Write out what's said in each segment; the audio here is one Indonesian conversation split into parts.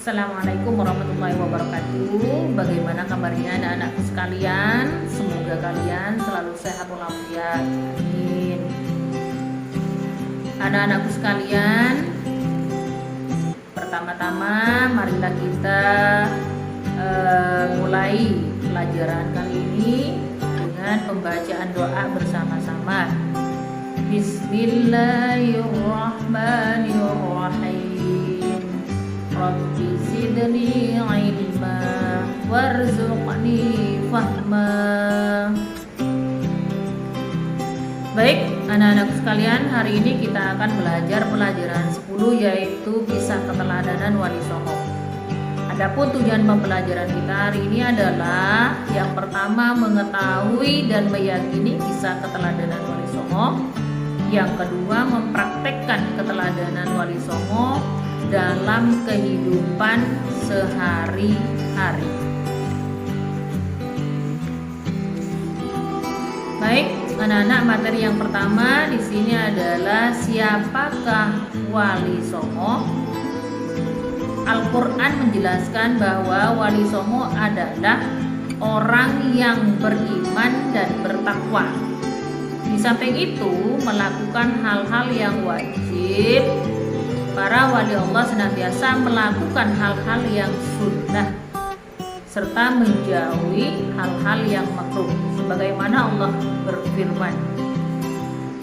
Assalamualaikum warahmatullahi wabarakatuh. Bagaimana kabarnya anak-anakku sekalian? Semoga kalian selalu sehat walafiat. Amin. Anak-anakku sekalian, pertama-tama marilah kita mulai pelajaran kali ini dengan pembacaan doa bersama-sama. Bismillahirrahmanirrahim. Rabbi zidni ilma warzuqni fahma. Baik, anak-anak sekalian, hari ini kita akan belajar pelajaran 10, yaitu kisah keteladanan Wali Songo. Adapun tujuan pembelajaran kita hari ini adalah yang pertama mengetahui dan meyakini kisah keteladanan Wali Songo. Yang kedua, mempraktekkan keteladanan Wali Songo dalam kehidupan sehari-hari. Baik, anak-anak, materi yang pertama di sini adalah siapakah Wali Songo. Al-Quran menjelaskan bahwa Wali Songo adalah orang yang beriman dan bertakwa. Di samping itu, melakukan hal-hal yang wajib. Para wali Allah senantiasa melakukan hal-hal yang sunnah serta menjauhi hal-hal yang makruh, sebagaimana Allah berfirman,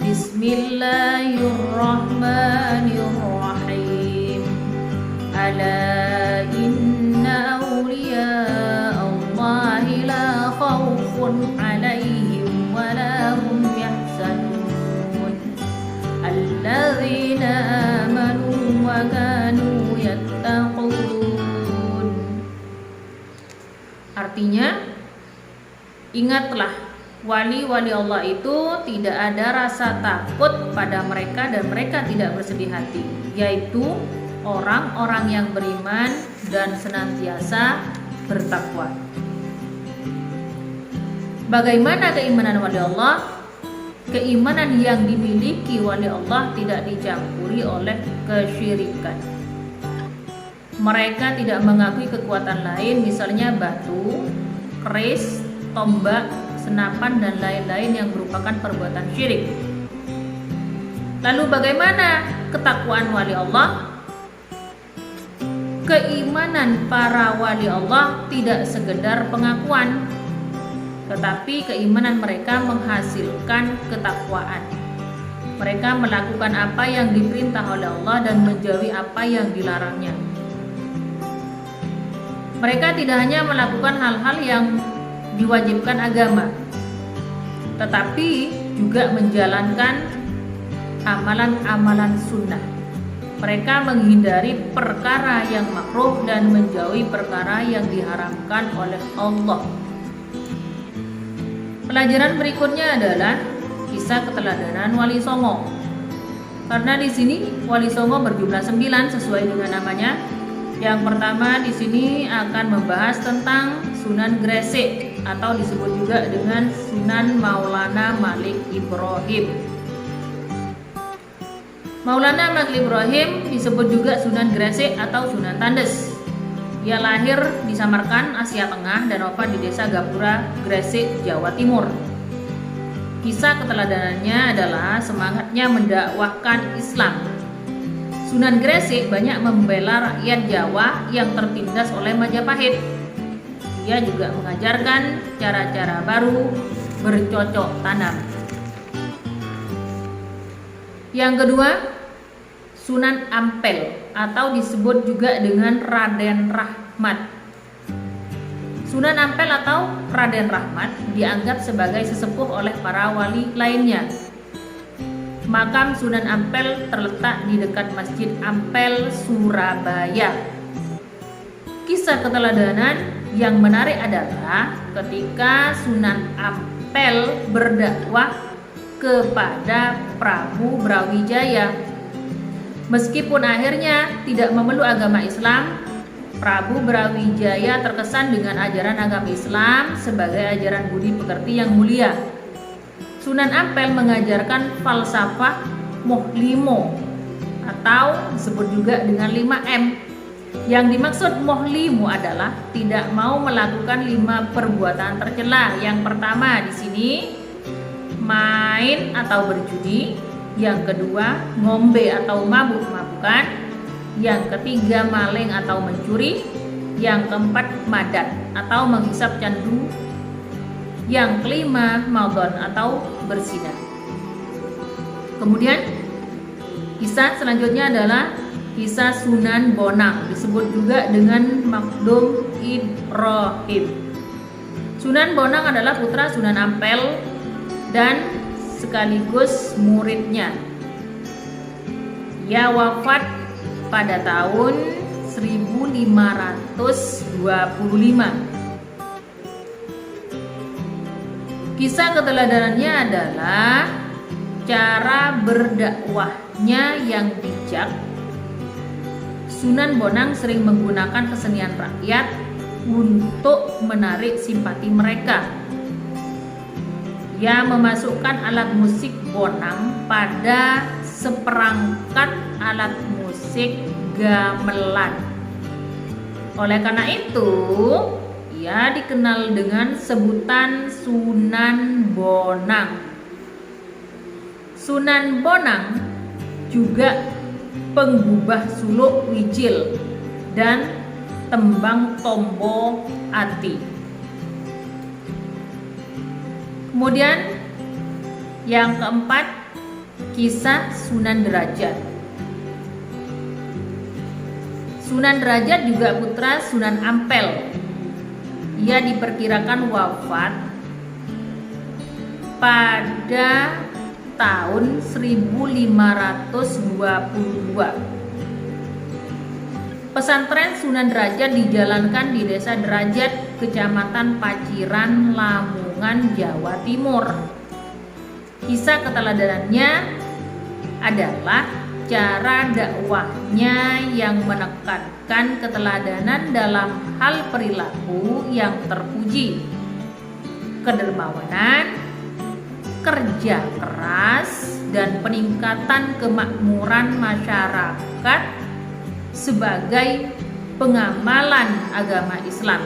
Bismillahirrahmanirrahim. Ala inna awliya Allahi la khawfun alaihim wa la hum yahzanun alladzina amanu wa kanu yattaqun. Artinya, ingatlah, wali-wali Allah itu tidak ada rasa takut pada mereka dan mereka tidak bersedih hati, yaitu orang-orang yang beriman dan senantiasa bertakwa. Bagaimana keimanan wali Allah? Keimanan yang dimiliki wali Allah tidak dicampuri oleh kesyirikan. Mereka tidak mengakui kekuatan lain, misalnya batu, keris, tombak, senapan, dan lain-lain yang merupakan perbuatan syirik. Lalu bagaimana ketakwaan wali Allah? Keimanan para wali Allah tidak sekedar pengakuan, tetapi keimanan mereka menghasilkan ketakwaan. Mereka melakukan apa yang diperintah oleh Allah dan menjauhi apa yang dilarangnya. Mereka tidak hanya melakukan hal-hal yang diwajibkan agama, tetapi juga menjalankan amalan-amalan sunnah. Mereka menghindari perkara yang makruh dan menjauhi perkara yang diharamkan oleh Allah. Pelajaran berikutnya adalah kisah keteladanan Wali Songo. Karena di sini Wali Songo berjumlah 9 sesuai dengan namanya. Yang pertama di sini akan membahas tentang Sunan Gresik atau disebut juga dengan Sunan Maulana Malik Ibrahim. Maulana Malik Ibrahim disebut juga Sunan Gresik atau Sunan Tandes. Ia lahir di Samarkand, Asia Tengah, dan wafat di desa Gapura, Gresik, Jawa Timur. Kisah keteladanannya adalah semangatnya mendakwahkan Islam. Sunan Gresik banyak membela rakyat Jawa yang tertindas oleh Majapahit. Ia juga mengajarkan cara-cara baru bercocok tanam. Yang kedua, Sunan Ampel atau disebut juga dengan Raden Rahmat. Sunan Ampel atau Raden Rahmat dianggap sebagai sesepuh oleh para wali lainnya. Makam Sunan Ampel terletak di dekat Masjid Ampel, Surabaya. Kisah keteladanan yang menarik adalah ketika Sunan Ampel berdakwah kepada Prabu Brawijaya. Meskipun akhirnya tidak memeluk agama Islam, Prabu Brawijaya terkesan dengan ajaran agama Islam sebagai ajaran budi pekerti yang mulia. Sunan Ampel mengajarkan falsafah Muhlimo atau disebut juga dengan 5M, Yang dimaksud muhlimu adalah tidak mau melakukan 5 perbuatan tercela. Yang pertama di sini main atau berjudi, yang kedua ngombe atau mabuk-mabukan, yang ketiga maling atau mencuri, yang keempat madat atau menghisap candu, yang kelima maudon atau berzina. Kemudian kisah selanjutnya adalah kisah Sunan Bonang, disebut juga dengan Makdum Ibrahim. Sunan Bonang adalah putra Sunan Ampel dan sekaligus muridnya. Ia wafat pada tahun 1525. Kisah keteladanannya adalah cara berdakwahnya yang bijak. Sunan Bonang sering menggunakan kesenian rakyat untuk menarik simpati mereka. Ia memasukkan alat musik bonang pada seperangkat alat musik gamelan. Oleh karena itu, ia dikenal dengan sebutan Sunan Bonang. Sunan Bonang juga penggubah suluk wijil dan tembang tombo ati. Kemudian yang keempat, kisah Sunan Derajat. Sunan Derajat juga putra Sunan Ampel. Ia diperkirakan wafat pada tahun 1522. Pesantren Sunan Derajat dijalankan di Desa Derajat, Kecamatan Paciran, Lamongan, Jawa Timur. Kisah keteladanannya adalah cara dakwahnya yang menekankan keteladanan dalam hal perilaku yang terpuji, kedermawanan, kerja keras, dan peningkatan kemakmuran masyarakat sebagai pengamalan agama Islam.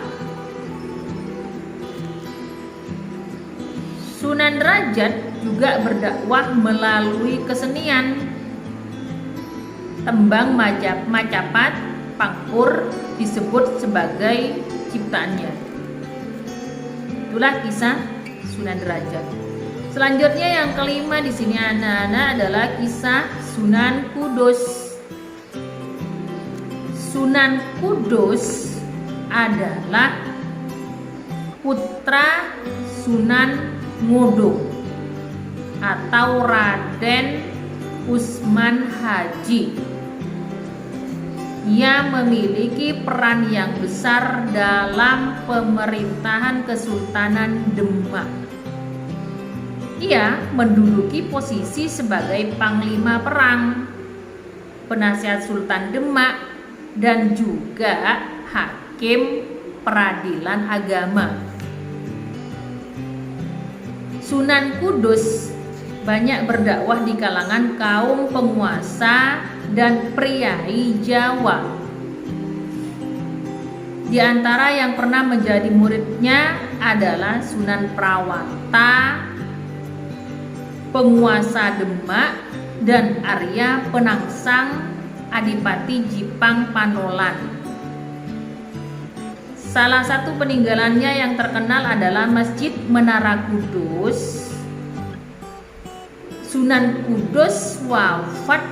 Sunan Derajat juga berdakwah melalui kesenian. Tembang macapat, pangkur disebut sebagai ciptaannya. Itulah kisah Sunan Derajat. Selanjutnya yang kelima di sini anak-anak adalah kisah Sunan Kudus. Sunan Kudus adalah putra Sunan Ngudung atau Raden Usman Haji. Ia memiliki peran yang besar dalam pemerintahan Kesultanan Demak. Ia menduduki posisi sebagai panglima perang, penasihat Sultan Demak, dan juga hakim peradilan agama. Sunan Kudus banyak berdakwah di kalangan kaum penguasa dan priai Jawa. Di antara yang pernah menjadi muridnya adalah Sunan Prawata, penguasa Demak, dan Arya Penangsang, Adipati Jipang Panolan. Salah satu peninggalannya yang terkenal adalah Masjid Menara Kudus. Sunan Kudus wafat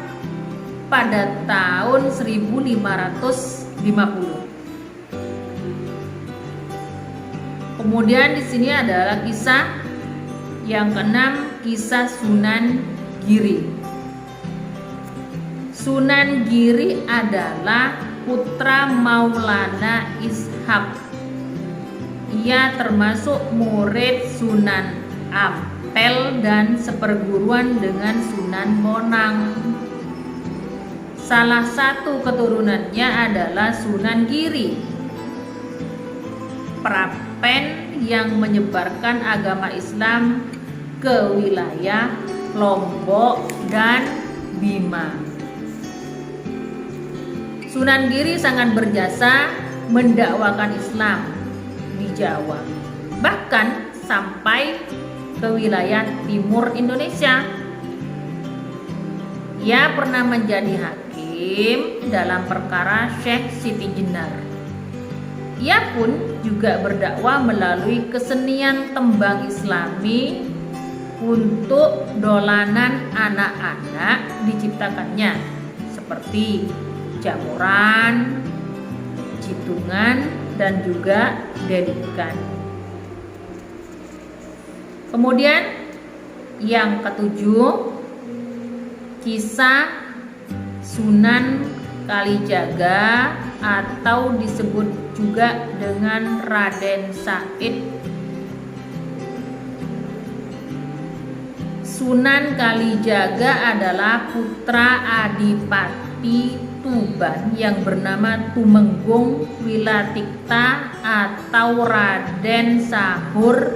pada tahun 1550. Kemudian di sini adalah kisah yang keenam, kisah Sunan Giri. Sunan Giri adalah putra Maulana Ishak. Ia termasuk murid Sunan Ampel dan seperguruan dengan Sunan Bonang. Salah satu keturunannya adalah Sunan Giri, Prapen yang menyebarkan agama Islam ke wilayah Lombok dan Bima. Sunan Giri sangat berjasa mendakwakan Islam di Jawa, bahkan sampai ke wilayah timur Indonesia. Ia pernah menjadi hakim dalam perkara Syekh Siti Jenar. Ia pun juga berdakwah melalui kesenian tembang Islami untuk dolanan anak-anak diciptakannya, seperti jamuran, jitungan, dan juga delikan. Kemudian yang ketujuh, kisah Sunan Kalijaga atau disebut juga dengan Raden Said. Sunan Kalijaga adalah putra Adipati Tuban yang bernama Tumenggung Wilatikta atau Raden Sahur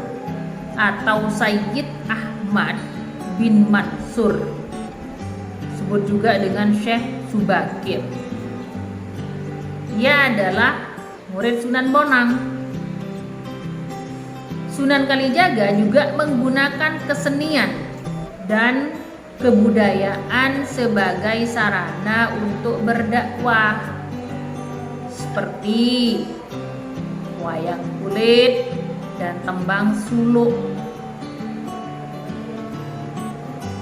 atau Sayyid Ahmad bin Mansur, disebut juga dengan Syekh Subakir. Ia adalah murid Sunan Bonang. Sunan Kalijaga juga menggunakan kesenian dan kebudayaan sebagai sarana untuk berdakwah, seperti wayang kulit dan tembang suluk.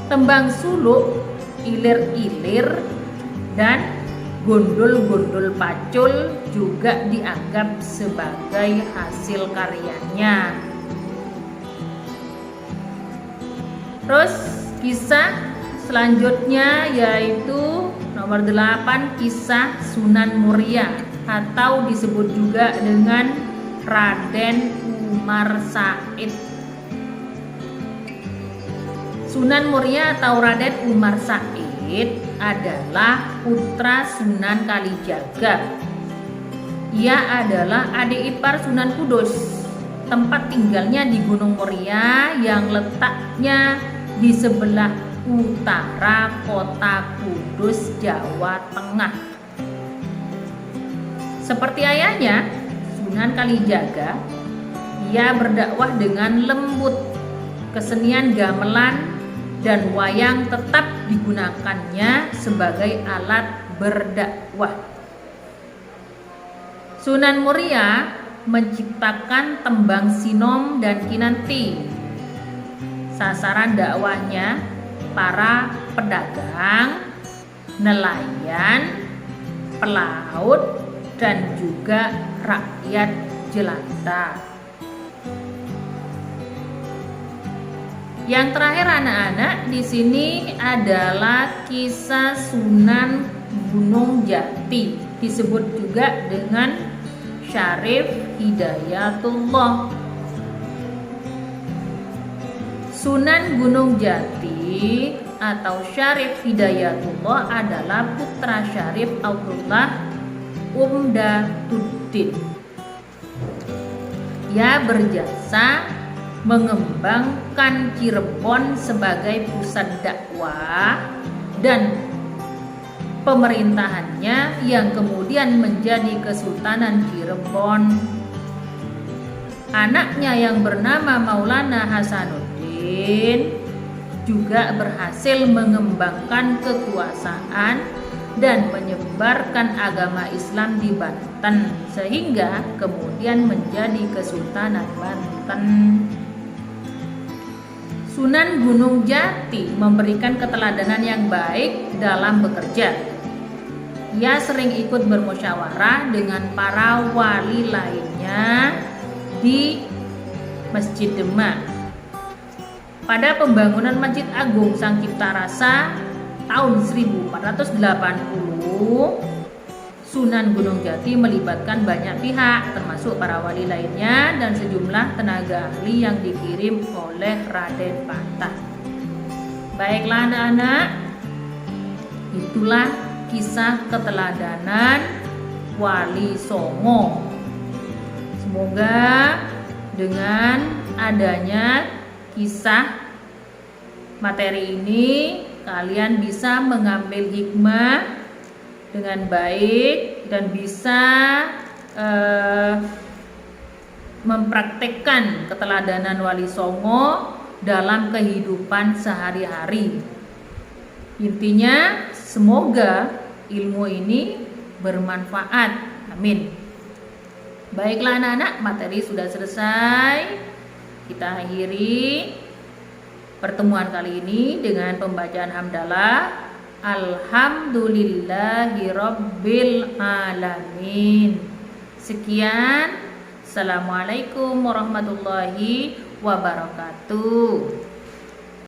Tembang suluk, ilir-ilir, dan gondol-gondol pacul juga dianggap sebagai hasil karyanya. Terus kisah selanjutnya yaitu nomor 8, kisah Sunan Muria atau disebut juga dengan Raden Umar Said. Sunan Muria atau Raden Umar Said adalah putra Sunan Kalijaga. Ia adalah adik ipar Sunan Kudus. Tempat tinggalnya di Gunung Muria yang letaknya di sebelah utara kota Kudus, Jawa Tengah. Seperti ayahnya, Sunan Kalijaga, ia berdakwah dengan lembut. Kesenian gamelan dan wayang tetap digunakannya sebagai alat berdakwah. Sunan Muria menciptakan tembang sinom dan kinanti. Sasaran dakwahnya para pedagang, nelayan, pelaut, dan juga rakyat jelata. Yang terakhir anak-anak, di sini adalah kisah Sunan Gunung Jati, disebut juga dengan Syarif Hidayatullah. Sunan Gunung Jati atau Syarif Hidayatullah adalah putra Syarif Abdullah Umdatuddin. Ia berjasa mengembangkan Cirebon sebagai pusat dakwah dan pemerintahannya yang kemudian menjadi Kesultanan Cirebon. Anaknya yang bernama Maulana Hasanuddin juga berhasil mengembangkan kekuasaan dan menyebarkan agama Islam di Banten sehingga kemudian menjadi Kesultanan Banten. Sunan Gunung Jati memberikan keteladanan yang baik dalam bekerja. Ia sering ikut bermusyawarah dengan para wali lainnya di Masjid Demak. Pada pembangunan Masjid Agung Sang Cipta Rasa tahun 1480, Sunan Gunung Jati melibatkan banyak pihak termasuk para wali lainnya dan sejumlah tenaga ahli yang dikirim oleh Raden Patah. Baiklah anak-anak, itulah kisah keteladanan Wali Songo. Semoga dengan adanya kisah materi ini kalian bisa mengambil hikmah dengan baik dan bisa mempraktekkan keteladanan Wali Songo dalam kehidupan sehari-hari. Intinya semoga ilmu ini bermanfaat. Amin. Baiklah anak-anak, materi sudah selesai. Kita akhiri pertemuan kali ini dengan pembacaan hamdalah. Alhamdulillahirabbil alamin. Sekian. Assalamualaikum warahmatullahi wabarakatuh.